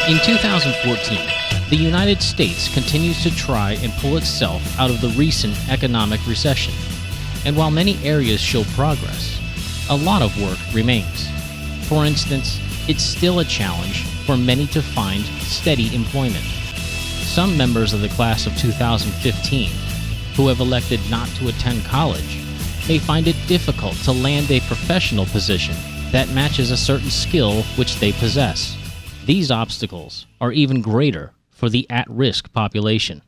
In 2014, the United States continues to try and pull itself out of the recent economic recession. And while many areas show progress, a lot of work remains. For instance, it's still a challenge for many to find steady employment. Some members of the class of 2015 who have elected not to attend college may find it difficult to land a professional position that matches a certain skill which they possess. These obstacles are even greater for the at-risk population.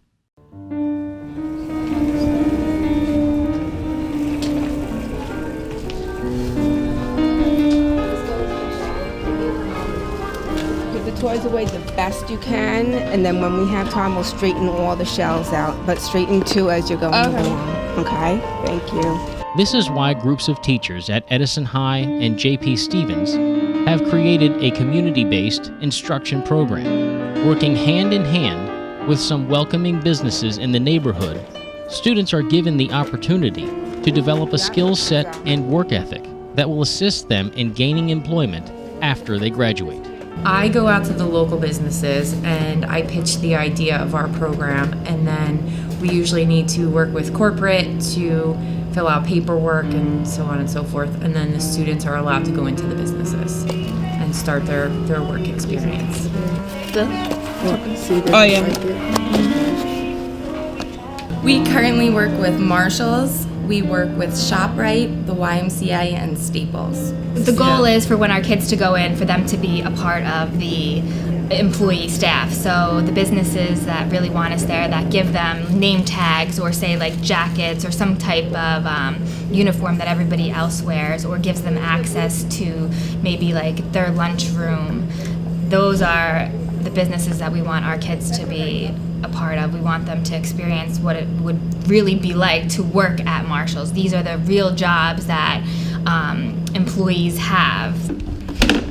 Put the toys away the best you can, and then when we have time, we'll straighten all the shells out, but straighten two as you're going along. Okay? Thank you. This is why groups of teachers at Edison High and J.P. Stevens have created a community-based instruction program. Working hand in hand with some welcoming businesses in the neighborhood, students are given the opportunity to develop a skill set and work ethic that will assist them in gaining employment after they graduate. I go out to the local businesses and I pitch the idea of our program, and then we usually need to work with corporate to fill out paperwork and so on and so forth, and then the students are allowed to go into the businesses and start their work experience. Oh, yeah. We currently work with Marshalls, we work with ShopRite, the YMCA, and Staples. The goal is for when our kids to go in, for them to be a part of the employee staff. So the businesses that really want us there, that give them name tags or say like jackets or some type of uniform that everybody else wears, or gives them access to maybe like their lunchroom. Those are the businesses that we want our kids to be a part of. We want them to experience what it would really be like to work at Marshalls. These are the real jobs that employees have.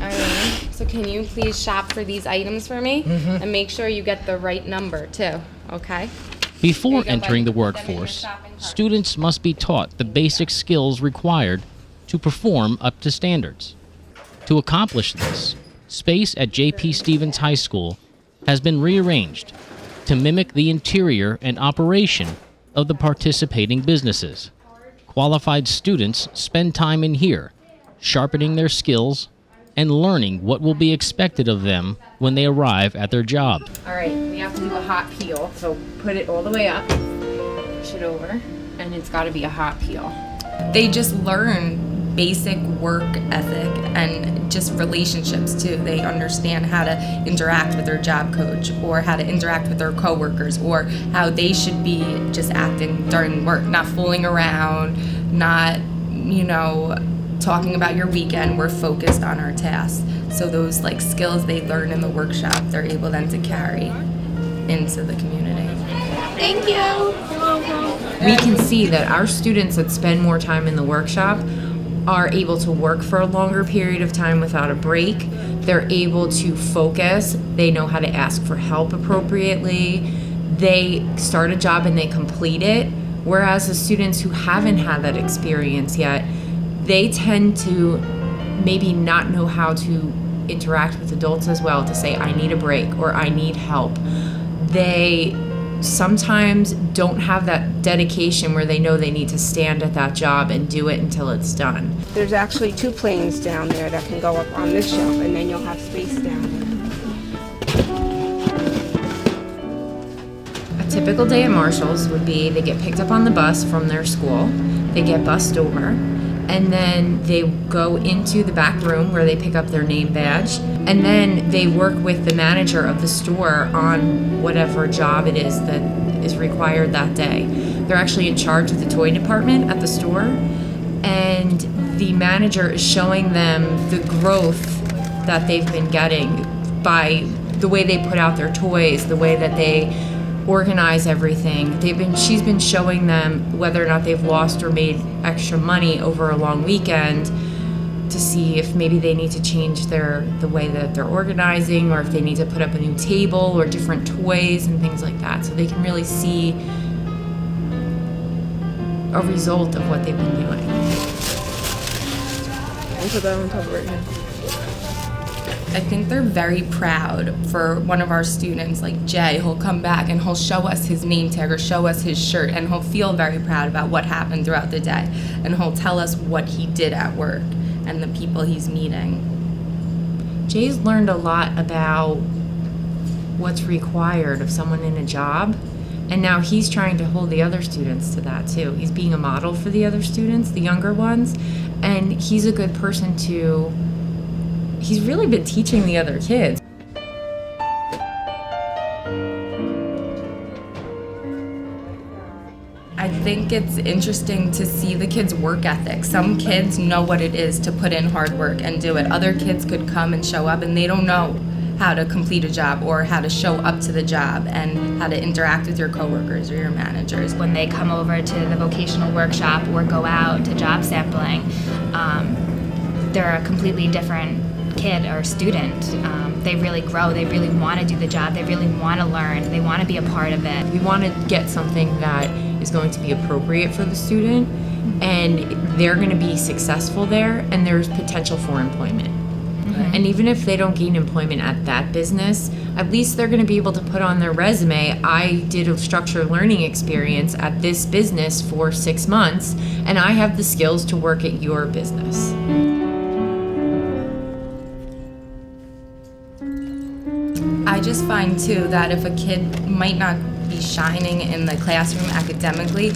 Alright, so can you please shop for these items for me? And make sure you get the right number too, okay? Before entering the workforce, students must be taught the basic skills required to perform up to standards. To accomplish this, space at J.P. Stevens High School has been rearranged to mimic the interior and operation of the participating businesses. Qualified students spend time in here, sharpening their skills and learning what will be expected of them when they arrive at their job. All right, we have to do a hot peel, so put it all the way up, push it over, and it's got to be a hot peel. They just learn basic work ethic and just relationships too. They understand how to interact with their job coach, or how to interact with their coworkers, or how they should be just acting during work, not fooling around, not, talking about your weekend. We're focused on our tasks. So those like skills they learn in the workshop, they're able then to carry into the community. Thank you. We can see that our students that spend more time in the workshop are able to work for a longer period of time without a break. They're able to focus. They know how to ask for help appropriately. They start a job and they complete it. Whereas the students who haven't had that experience yet, they tend to maybe not know how to interact with adults as well, to say, I need a break or I need help. They sometimes don't have that dedication where they know they need to stand at that job and do it until it's done. There's actually 2 planes down there that can go up on this shelf, and then you'll have space down there. A typical day at Marshalls would be they get picked up on the bus from their school, they get bussed over, and then they go into the back room where they pick up their name badge, and then they work with the manager of the store on whatever job it is that is required that day. They're actually in charge of the toy department at the store, and the manager is showing them the growth that they've been getting by the way they put out their toys, the way that they organize everything. She's been showing them whether or not they've lost or made extra money over a long weekend, to see if maybe they need to change the way that they're organizing, or if they need to put up a new table or different toys and things like that, so they can really see a result of what they've been doing. Put that on top right now. I think they're very proud. For one of our students, like Jay, he'll come back and he'll show us his name tag or show us his shirt, and he'll feel very proud about what happened throughout the day. And he'll tell us what he did at work and the people he's meeting. Jay's learned a lot about what's required of someone in a job, and now he's trying to hold the other students to that too. He's being a model for the other students, the younger ones, and he's a good person to, he's really been teaching the other kids. I think it's interesting to see the kids' work ethic. Some kids know what it is to put in hard work and do it. Other kids could come and show up and they don't know how to complete a job or how to show up to the job and how to interact with your coworkers or your managers. When they come over to the vocational workshop or go out to job sampling, they're a completely different kid or student. They really grow, they really want to do the job, they really want to learn, they want to be a part of it. We want to get something that is going to be appropriate for the student, and they're going to be successful there, and there's potential for employment. And even if they don't gain employment at that business, at least they're going to be able to put on their resume, I did a structured learning experience at this business for 6 months, and I have the skills to work at your business. I just find too that if a kid might not be shining in the classroom academically,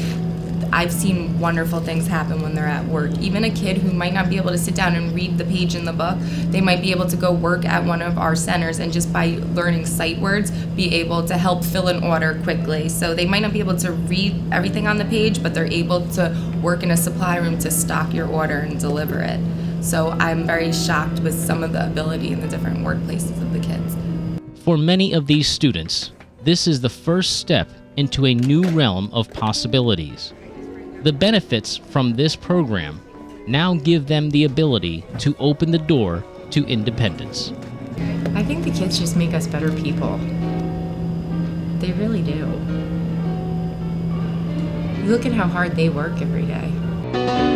I've seen wonderful things happen when they're at work. Even a kid who might not be able to sit down and read the page in the book, they might be able to go work at one of our centers and just by learning sight words, be able to help fill an order quickly. So they might not be able to read everything on the page, but they're able to work in a supply room to stock your order and deliver it. So I'm very shocked with some of the ability in the different workplaces of the kids. For many of these students, this is the first step into a new realm of possibilities. The benefits from this program now give them the ability to open the door to independence. I think the kids just make us better people. They really do. Look at how hard they work every day.